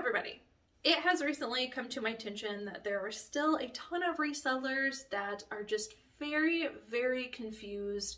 everybody. It has recently come to my attention that there are still a ton of resellers that are just very, very confused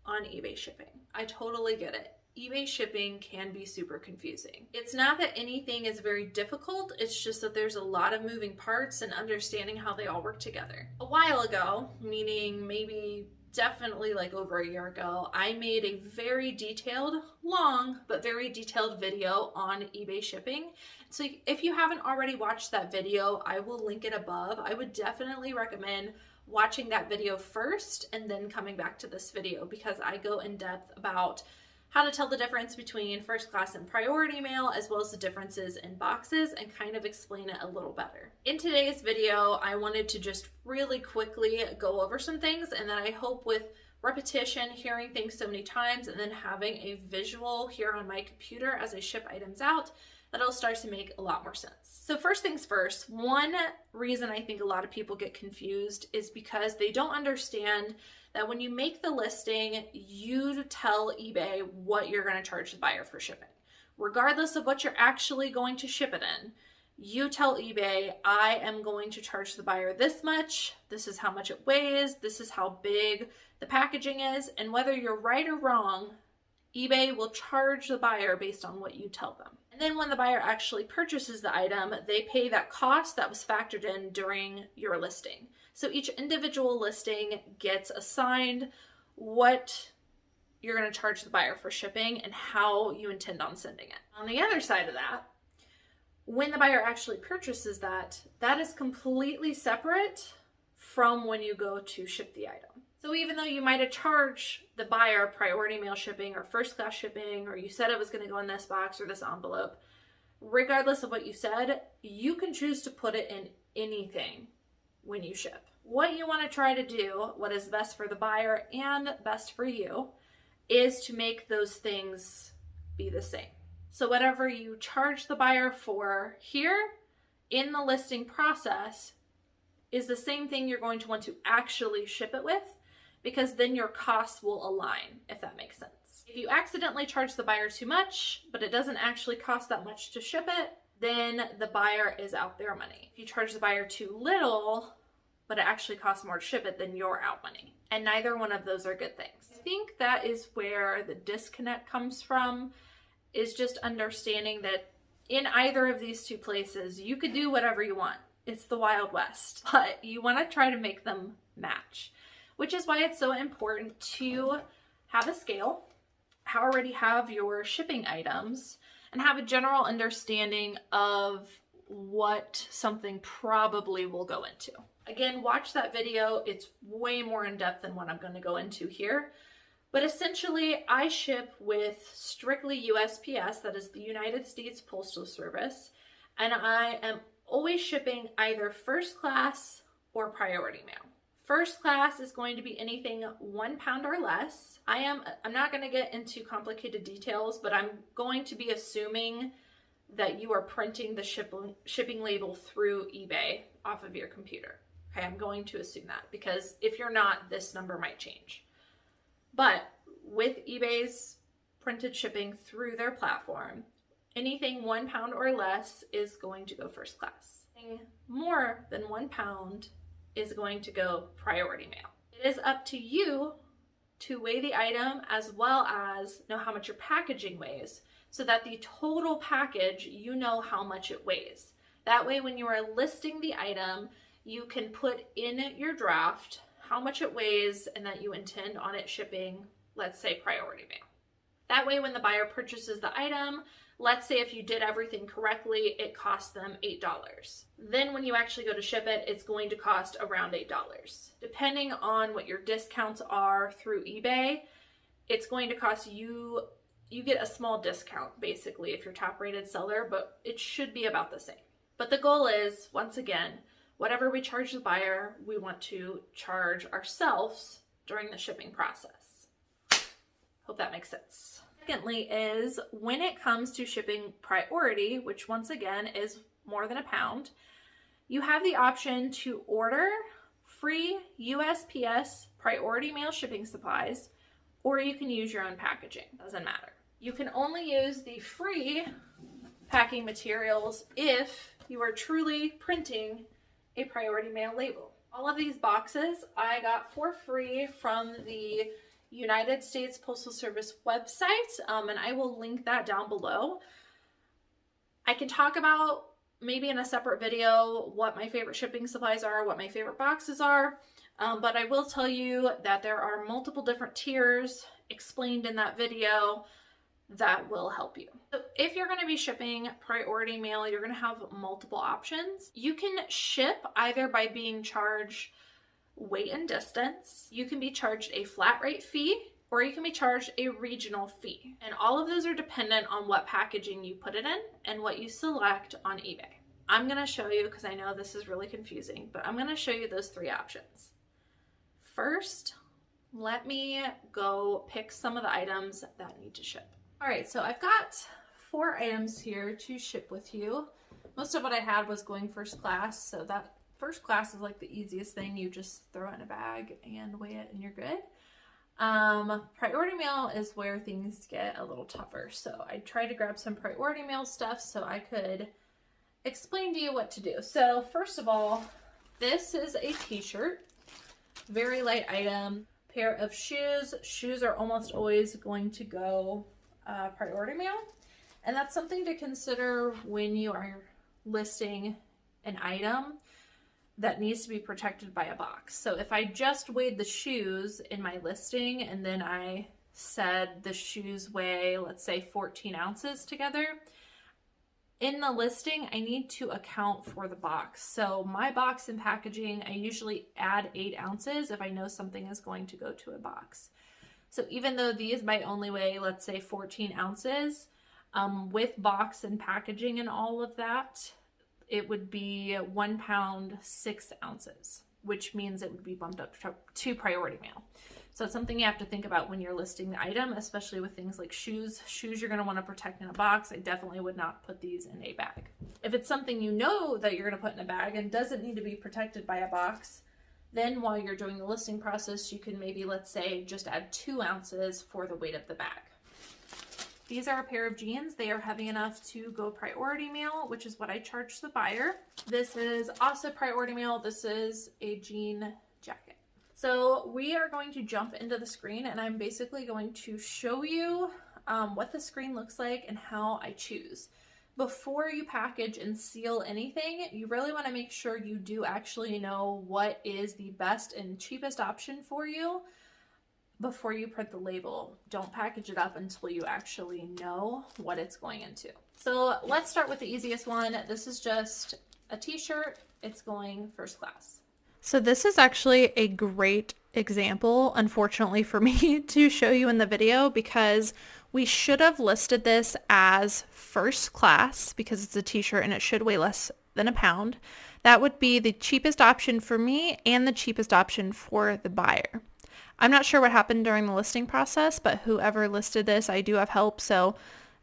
on eBay shipping. I totally get it. eBay shipping can be super confusing. It's not that anything is very difficult, it's just that there's a lot of moving parts and understanding how they all work together. A while ago, meaning maybe definitely like over a year ago, I made a very detailed, long, but very detailed video on eBay shipping. So if you haven't already watched that video, I will link it above. I would definitely recommend watching that video first and then coming back to this video because I go in depth about how to tell the difference between first class and priority mail, as well as the differences in boxes, and kind of explain it a little better. In today's video, I wanted to just really quickly go over some things, and then I hope with repetition, hearing things so many times, and then having a visual here on my computer as I ship items out, that it'll start to make a lot more sense. So first things first, one reason I think a lot of people get confused is because they don't understand that when you make the listing, you tell eBay what you're going to charge the buyer for shipping. Regardless of what you're actually going to ship it in, you tell eBay, I am going to charge the buyer this much, this is how much it weighs, this is how big the packaging is, and whether you're right or wrong, eBay will charge the buyer based on what you tell them. And then when the buyer actually purchases the item, they pay that cost that was factored in during your listing. So each individual listing gets assigned what you're going to charge the buyer for shipping and how you intend on sending it. On the other side of that, when the buyer actually purchases that, that is completely separate from when you go to ship the item. So even though you might have charged the buyer priority mail shipping or first class shipping, or you said it was going to go in this box or this envelope, regardless of what you said, you can choose to put it in anything when you ship. What you want to try to do, what is best for the buyer and best for you, is to make those things be the same. So whatever you charge the buyer for here in the listing process is the same thing you're going to want to actually ship it with, because then your costs will align, if that makes sense. If you accidentally charge the buyer too much, but it doesn't actually cost that much to ship it, then the buyer is out their money. If you charge the buyer too little, but it actually costs more to ship it, then you're out money. And neither one of those are good things. I think that is where the disconnect comes from, is just understanding that in either of these two places, you could do whatever you want. It's the Wild West, but you want to try to make them match, which is why it's so important to have a scale, already have your shipping items, and have a general understanding of what something probably will go into. Again, watch that video. It's way more in depth than what I'm going to go into here. But essentially, I ship with strictly USPS, that is the United States Postal Service, and I am always shipping either first class or priority mail. First class is going to be anything 1 pound or less. I'm not going to get into complicated details, but I'm going to be assuming that you are printing the shipping label through eBay off of your computer. Okay, I'm going to assume that, because if you're not, this number might change. But with eBay's printed shipping through their platform, anything 1 pound or less is going to go first class. Anything more than 1 pound is going to go priority mail. It is up to you to weigh the item as well as know how much your packaging weighs, so that the total package, you know how much it weighs. That way, when you are listing the item, you can put in your draft how much it weighs and that you intend on it shipping, let's say priority mail. That way, when the buyer purchases the item, let's say if you did everything correctly, it cost them $8. Then when you actually go to ship it, it's going to cost around $8. Depending on what your discounts are through eBay, it's going to cost you get a small discount basically if you're top rated seller, but it should be about the same. But the goal is, once again, whatever we charge the buyer, we want to charge ourselves during the shipping process. Hope that makes sense. Secondly is, when it comes to shipping priority, which once again is more than 1 pound, you have the option to order free USPS priority mail shipping supplies, or you can use your own packaging. Doesn't matter. You can only use the free packing materials if you are truly printing a priority mail label. All of these boxes I got for free from the United States Postal Service website, and I will link that down below. I can talk about maybe in a separate video what my favorite shipping supplies are, what my favorite boxes are, but I will tell you that there are multiple different tiers explained in that video that will help you. So if you're going to be shipping priority mail, you're going to have multiple options. You can ship either by being charged weight and distance, you can be charged a flat rate fee, or you can be charged a regional fee. And all of those are dependent on what packaging you put it in and what you select on eBay. I'm going to show you, because I know this is really confusing, but I'm going to show you those three options. First, let me go pick some of the items that need to ship. All right, so I've got 4 items here to ship with you. Most of what I had was going first class, so that first class is like the easiest thing. You just throw it in a bag and weigh it and you're good. Priority mail is where things get a little tougher. So I tried to grab some priority mail stuff so I could explain to you what to do. So first of all, this is a t-shirt, very light item. Pair of shoes. Shoes are almost always going to go priority mail. And that's something to consider when you are listing an item that needs to be protected by a box. So if I just weighed the shoes in my listing and then I said the shoes weigh, let's say 14 ounces together, in the listing, I need to account for the box. So my box and packaging, I usually add 8 ounces if I know something is going to go to a box. So even though these might only weigh, let's say 14 ounces, with box and packaging and all of that, it would be 1 pound, 6 ounces, which means it would be bumped up to priority mail. So it's something you have to think about when you're listing the item, especially with things like shoes. Shoes you're gonna wanna protect in a box. I definitely would not put these in a bag. If it's something you know that you're gonna put in a bag and doesn't need to be protected by a box, then while you're doing the listing process, you can maybe, let's say, just add 2 ounces for the weight of the bag. These are a pair of jeans. They are heavy enough to go priority mail, which is what I charge the buyer. This is also priority mail. This is a jean jacket. So we are going to jump into the screen and I'm basically going to show you what the screen looks like and how I choose. Before you package and seal anything, you really want to make sure you do actually know what is the best and cheapest option for you before you print the label. Don't package it up until you actually know what it's going into. So let's start with the easiest one. This is just a t-shirt. It's going first class. So this is actually a great example, unfortunately for me, to show you in the video, because we should have listed this as first class because it's a t-shirt and it should weigh less than a pound. That would be the cheapest option for me and the cheapest option for the buyer. I'm not sure what happened during the listing process, but whoever listed this, I do have help, so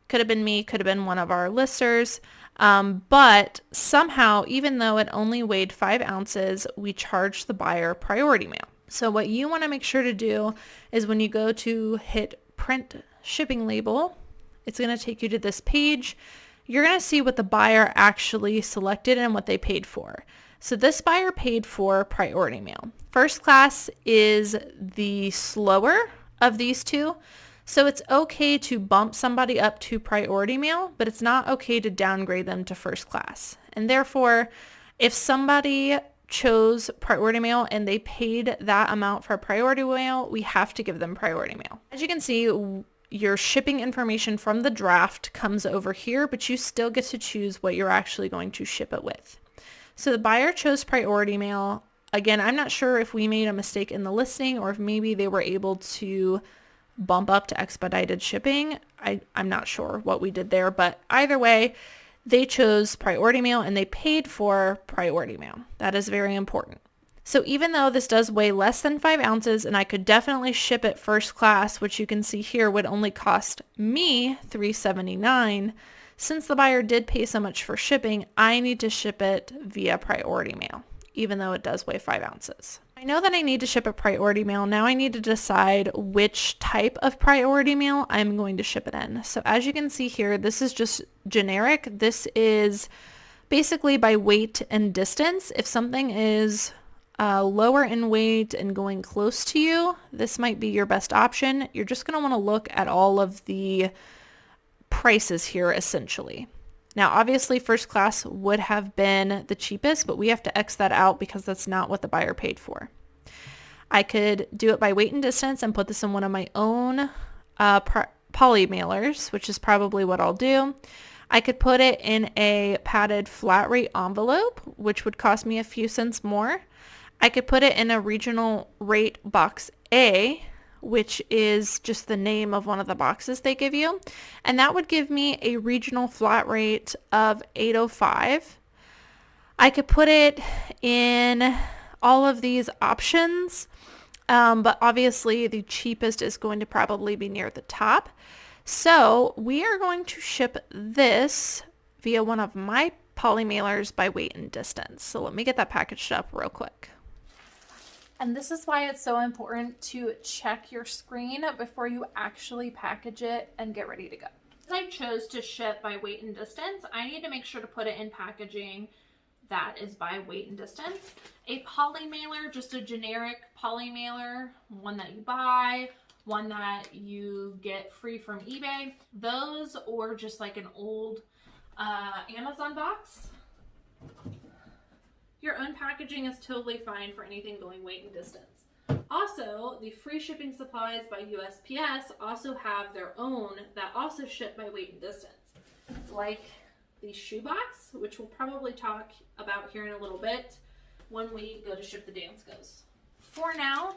could have been me, could have been one of our listers. But somehow, even though it only weighed 5 ounces, we charged the buyer priority mail. So what you want to make sure to do is when you go to hit print shipping label, it's going to take you to this page. You're going to see what the buyer actually selected and what they paid for. So this buyer paid for priority mail. First class is the slower of these two. So it's okay to bump somebody up to priority mail, but it's not okay to downgrade them to first class. And therefore, if somebody chose priority mail and they paid that amount for priority mail, we have to give them priority mail. As you can see, your shipping information from the draft comes over here, but you still get to choose what you're actually going to ship it with. So the buyer chose priority mail. Again, I'm not sure if we made a mistake in the listing or if maybe they were able to bump up to expedited shipping. I'm not sure what we did there, but either way, they chose priority mail and they paid for priority mail. That is very important. So even though this does weigh less than 5 ounces and I could definitely ship it first class, which you can see here would only cost me $3.79, since the buyer did pay so much for shipping, I need to ship it via priority mail, even though it does weigh 5 ounces. I know that I need to ship a priority mail. Now I need to decide which type of priority mail I'm going to ship it in. So as you can see here, this is just generic. This is basically by weight and distance. If something is lower in weight and going close to you, this might be your best option. You're just going to want to look at all of the prices here essentially. Now, obviously, first class would have been the cheapest, but we have to X that out because that's not what the buyer paid for. I could do it by weight and distance and put this in one of my own poly mailers, which is probably what I'll do. I could put it in a padded flat rate envelope, which would cost me a few cents more. I could put it in a regional rate box A, which is just the name of one of the boxes they give you. And that would give me a regional flat rate of $8.05. I could put it in all of these options, but obviously the cheapest is going to probably be near the top. So we are going to ship this via one of my poly mailers by weight and distance. So let me get that packaged up real quick. And this is why it's so important to check your screen before you actually package it and get ready to go. I chose to ship by weight and distance. I need to make sure to put it in packaging that is by weight and distance. A poly mailer, just a generic poly mailer, one that you buy, one that you get free from eBay, those, or just like an old Amazon box. Your own packaging is totally fine for anything going weight and distance. Also, the free shipping supplies by USPS also have their own that also ship by weight and distance. Like the shoebox, which we'll probably talk about here in a little bit when we go to ship the Danskos. For now,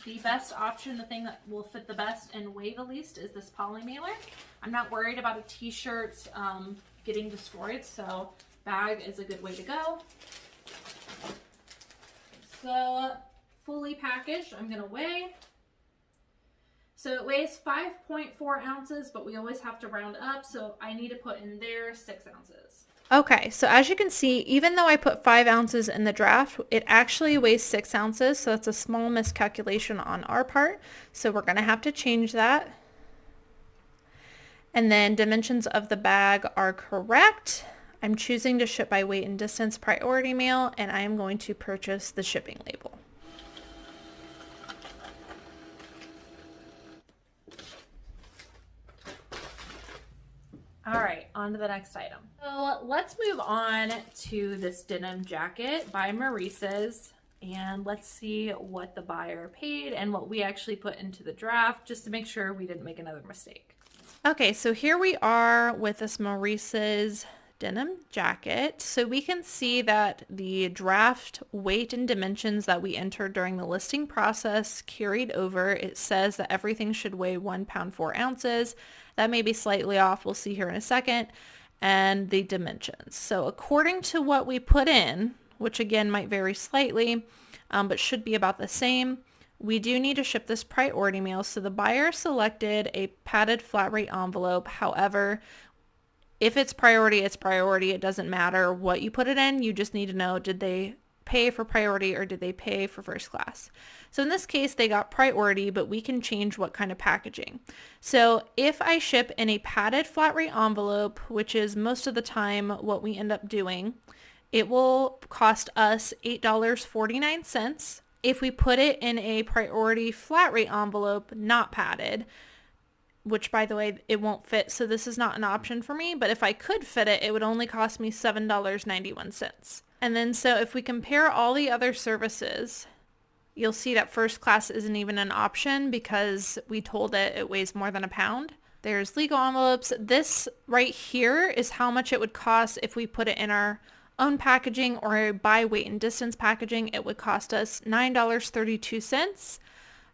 the best option, the thing that will fit the best and weigh the least, is this poly mailer. I'm not worried about a t-shirt getting destroyed, so bag is a good way to go. So fully packaged, I'm gonna weigh. So it weighs 5.4 ounces, but we always have to round up, so I need to put in there 6 ounces. Okay, so as you can see, even though I put 5 ounces in the draft, it actually weighs 6 ounces, so that's a small miscalculation on our part. So we're gonna have to change that. And then dimensions of the bag are correct. I'm choosing to ship by weight and distance priority mail, and I am going to purchase the shipping label. All right, on to the next item. So let's move on to this denim jacket by Maurice's, and let's see what the buyer paid and what we actually put into the draft, just to make sure we didn't make another mistake. Okay, so here we are with this Maurice's denim jacket. So we can see that the draft weight and dimensions that we entered during the listing process carried over. It says that everything should weigh 1 pound 4 ounces. That may be slightly off. We'll see here in a second. And the dimensions. So according to what we put in, which again might vary slightly, but should be about the same, we do need to ship this priority mail. So the buyer selected a padded flat rate envelope. However, if it's priority, it's priority. It doesn't matter what you put it in. You just need to know, did they pay for priority or did they pay for first class? So in this case, they got priority, but we can change what kind of packaging. So if I ship in a padded flat rate envelope, which is most of the time what we end up doing, it will cost us $8.49. If we put it in a priority flat rate envelope, not padded, which by the way, it won't fit, so this is not an option for me, but if I could fit it, it would only cost me $7.91. And then so if we compare all the other services, you'll see that first class isn't even an option because we told it weighs more than a pound. There's legal envelopes. This right here is how much it would cost if we put it in our own packaging or by weight and distance packaging. It would cost us $9.32.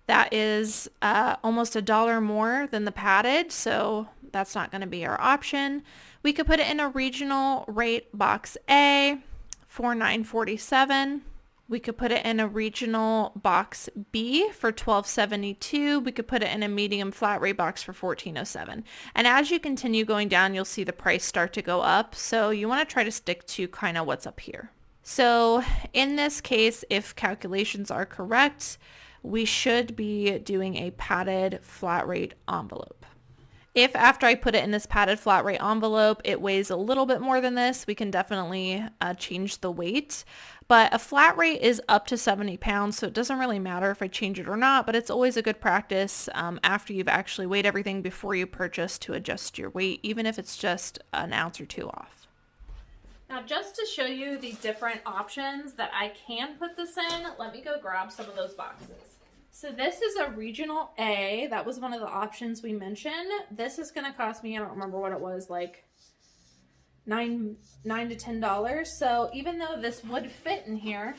That is almost $1 more than the padded, so that's not going to be our option. We could put it in a regional rate box A for $9.47. We could put it in a regional box B for $12.72. We could put it in a medium flat rate box for $14.07. And as you continue going down, you'll see the price start to go up. So you want to try to stick to kind of what's up here. So in this case, if calculations are correct, we should be doing a padded flat rate envelope. If after I put it in this padded flat rate envelope, it weighs a little bit more than this, we can definitely change the weight. But a flat rate is up to 70 pounds, so it doesn't really matter if I change it or not, but it's always a good practice after you've actually weighed everything before you purchase to adjust your weight, even if it's just an ounce or two off. Now, just to show you the different options that I can put this in, let me go grab some of those boxes. So this is a regional A. That was one of the options we mentioned. This is going to cost me, I don't remember what it was, like $9 to $10. So even though this would fit in here,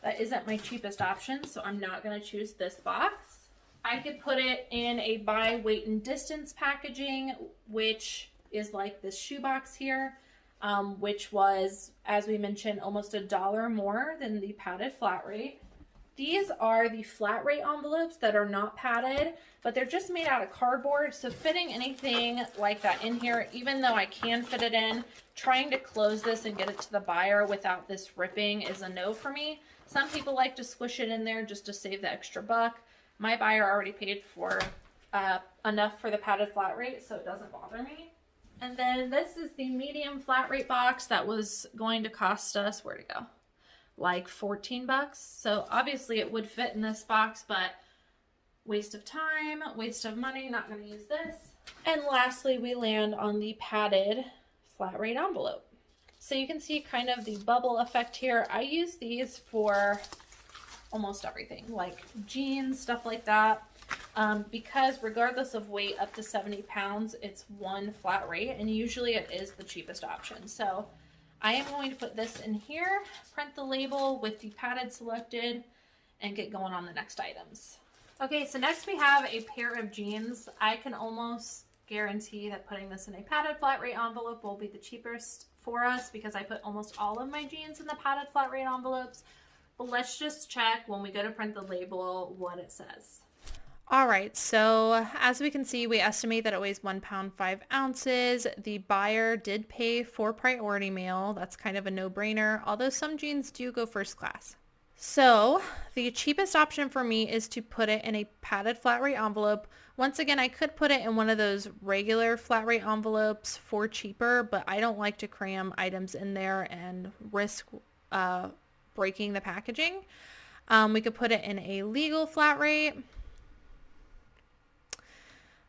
that isn't my cheapest option, so I'm not going to choose this box. I could put it in a by weight and distance packaging, which is like this shoebox here, which was, as we mentioned, almost $1 more than the padded flat rate. These are the flat rate envelopes that are not padded, but they're just made out of cardboard. So fitting anything like that in here, even though I can fit it in, trying to close this and get it to the buyer without this ripping is a no for me. Some people like to squish it in there just to save the extra buck. My buyer already paid for enough for the padded flat rate, so it doesn't bother me. And then this is the medium flat rate box that was going to cost us, where'd it go? Like 14 bucks. So obviously it would fit in this box, but waste of time, waste of money, not going to use this. And lastly, we land on the padded flat rate envelope. So you can see kind of the bubble effect here. I use these for almost everything, like jeans, stuff like that. Because regardless of weight, up to 70 pounds, it's one flat rate, and usually it is the cheapest option. So I am going to put this in here, print the label with the padded selected, and get going on the next items. Okay, so next we have a pair of jeans. I can almost guarantee that putting this in a padded flat rate envelope will be the cheapest for us because I put almost all of my jeans in the padded flat rate envelopes. But let's just check when we go to print the label what it says. All right, so as we can see, we estimate that it weighs 1 pound 5 ounces. The buyer did pay for priority mail. That's kind of a no-brainer, although some jeans do go first class. So the cheapest option for me is to put it in a padded flat rate envelope. Once again, I could put it in one of those regular flat rate envelopes for cheaper, but I don't like to cram items in there and risk breaking the packaging. We could put it in a legal flat rate,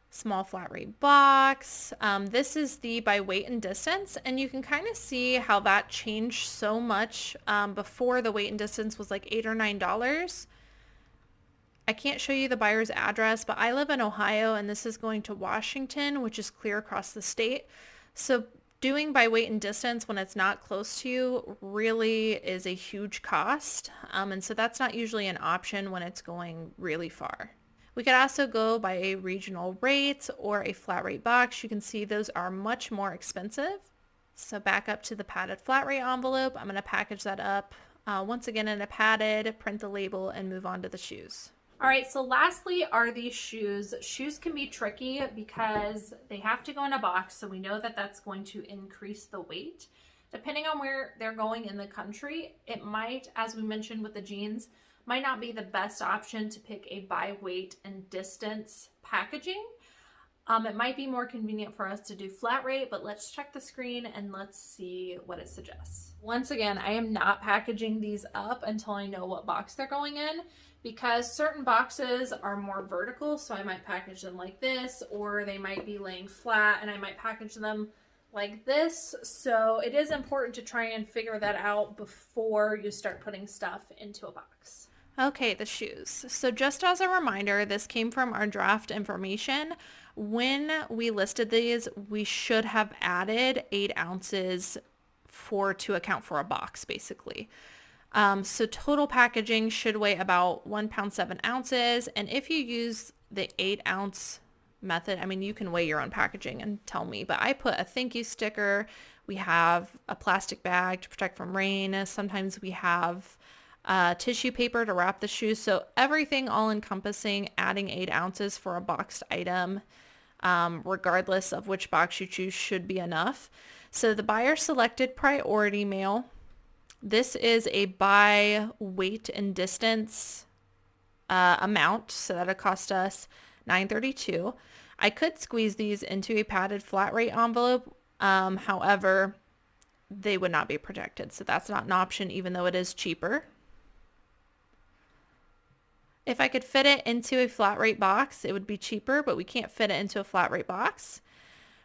small flat rate box. This is the by weight and distance, and you can kind of see how that changed so much. Before, the weight and distance was like $8 or $9. I can't show you the buyer's address, but I live in Ohio and this is going to Washington, which is clear across the state. So doing by weight and distance when it's not close to you really is a huge cost. And so that's not usually an option when it's going really far. We could also go by a regional rate or a flat rate box. You can see those are much more expensive. So back up to the padded flat rate envelope. I'm going to package that up once again in a padded, print the label, and move on to the shoes. All right, so lastly are these shoes. Shoes can be tricky because they have to go in a box, so we know that that's going to increase the weight. Depending on where they're going in the country, it might, as we mentioned with the jeans, might not be the best option to pick a by weight and distance packaging. It might be more convenient for us to do flat rate, but let's check the screen and let's see what it suggests. Once again, I am not packaging these up until I know what box they're going in, because certain boxes are more vertical, so I might package them like this, or they might be laying flat and I might package them like this. So it is important to try and figure that out before you start putting stuff into a box. Okay, the shoes. So just as a reminder, this came from our draft information. When we listed these, we should have added 8 ounces to account for a box, basically. So total packaging should weigh about 1 pound 7 ounces. And if you use the 8 ounce method, I mean, you can weigh your own packaging and tell me, but I put a thank you sticker. We have a plastic bag to protect from rain. Sometimes we have tissue paper to wrap the shoes. So everything all encompassing, adding 8 ounces for a boxed item, regardless of which box you choose, should be enough. So the buyer selected priority mail. This is a by weight and distance amount, so that'll cost us $9.32. I could squeeze these into a padded flat rate envelope. However, they would not be protected, so that's not an option, even though it is cheaper. If I could fit it into a flat rate box, it would be cheaper, but we can't fit it into a flat rate box.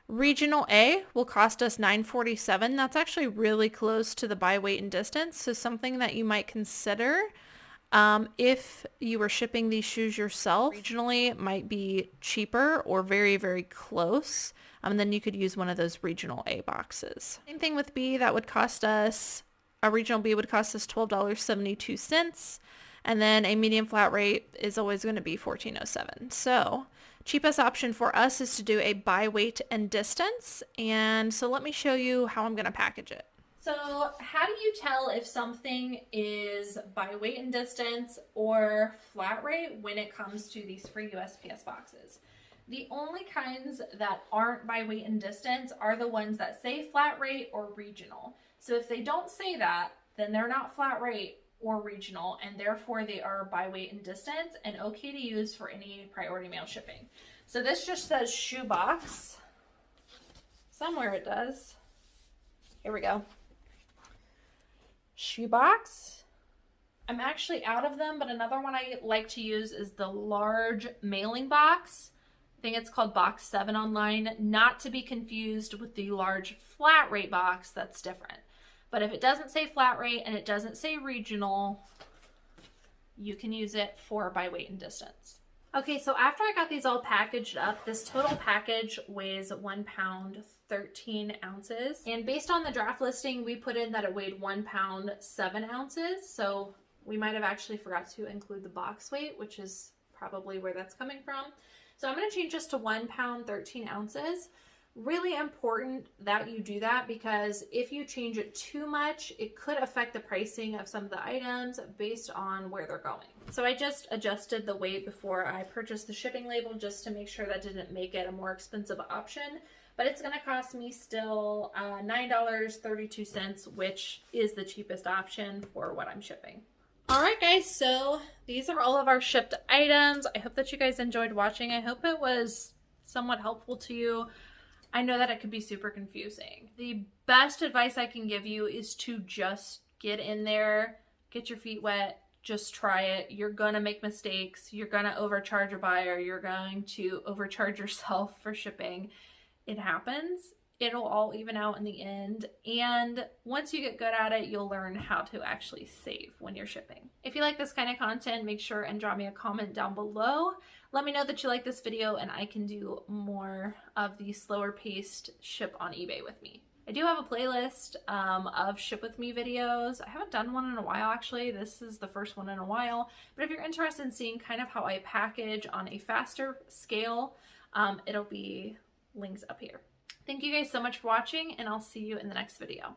Regional A will cost us $9.47. That's actually really close to the by weight and distance, so something that you might consider if you were shipping these shoes yourself. Regionally might be cheaper or very, very close. Then you could use one of those regional A boxes. Same thing with B. That would cost us, a regional B would cost us $12.72. And then a medium flat rate is always going to be $14.07. So cheapest option for us is to do a by weight and distance. And so let me show you how I'm going to package it. So how do you tell if something is by weight and distance or flat rate when it comes to these free USPS boxes? The only kinds that aren't by weight and distance are the ones that say flat rate or regional. So if they don't say that, then they're not flat rate or regional, and therefore they are by weight and distance and okay to use for any priority mail shipping. So this just says shoebox. Somewhere it does. Here we go. Shoebox. I'm actually out of them, but another one I like to use is the large mailing box. I think it's called box 7 online, not to be confused with the large flat rate box. That's different. But if it doesn't say flat rate and it doesn't say regional, you can use it for by weight and distance. Okay, so after I got these all packaged up, this total package weighs 1 pound 13 ounces. And based on the draft listing, we put in that it weighed 1 pound 7 ounces. So we might have actually forgot to include the box weight, which is probably where that's coming from. So I'm going to change this to 1 pound 13 ounces. Really important that you do that, because if you change it too much, it could affect the pricing of some of the items based on where they're going. So I just adjusted the weight before I purchased the shipping label just to make sure that didn't make it a more expensive option. But it's going to cost me still $9.32, which is the cheapest option for what I'm shipping. All right, guys, so these are all of our shipped items. I hope that you guys enjoyed watching. I hope it was somewhat helpful to you. I know that it could be super confusing. The best advice I can give you is to just get in there, get your feet wet, just try it. You're gonna make mistakes. You're gonna overcharge a buyer. You're going to overcharge yourself for shipping. It happens. It'll all even out in the end. And once you get good at it, you'll learn how to actually save when you're shipping. If you like this kind of content, make sure and drop me a comment down below. Let me know that you like this video and I can do more of the slower paced ship on eBay with me. I do have a playlist of ship with me videos. I haven't done one in a while, actually. This is the first one in a while. But if you're interested in seeing kind of how I package on a faster scale, it'll be links up here. Thank you guys so much for watching, and I'll see you in the next video.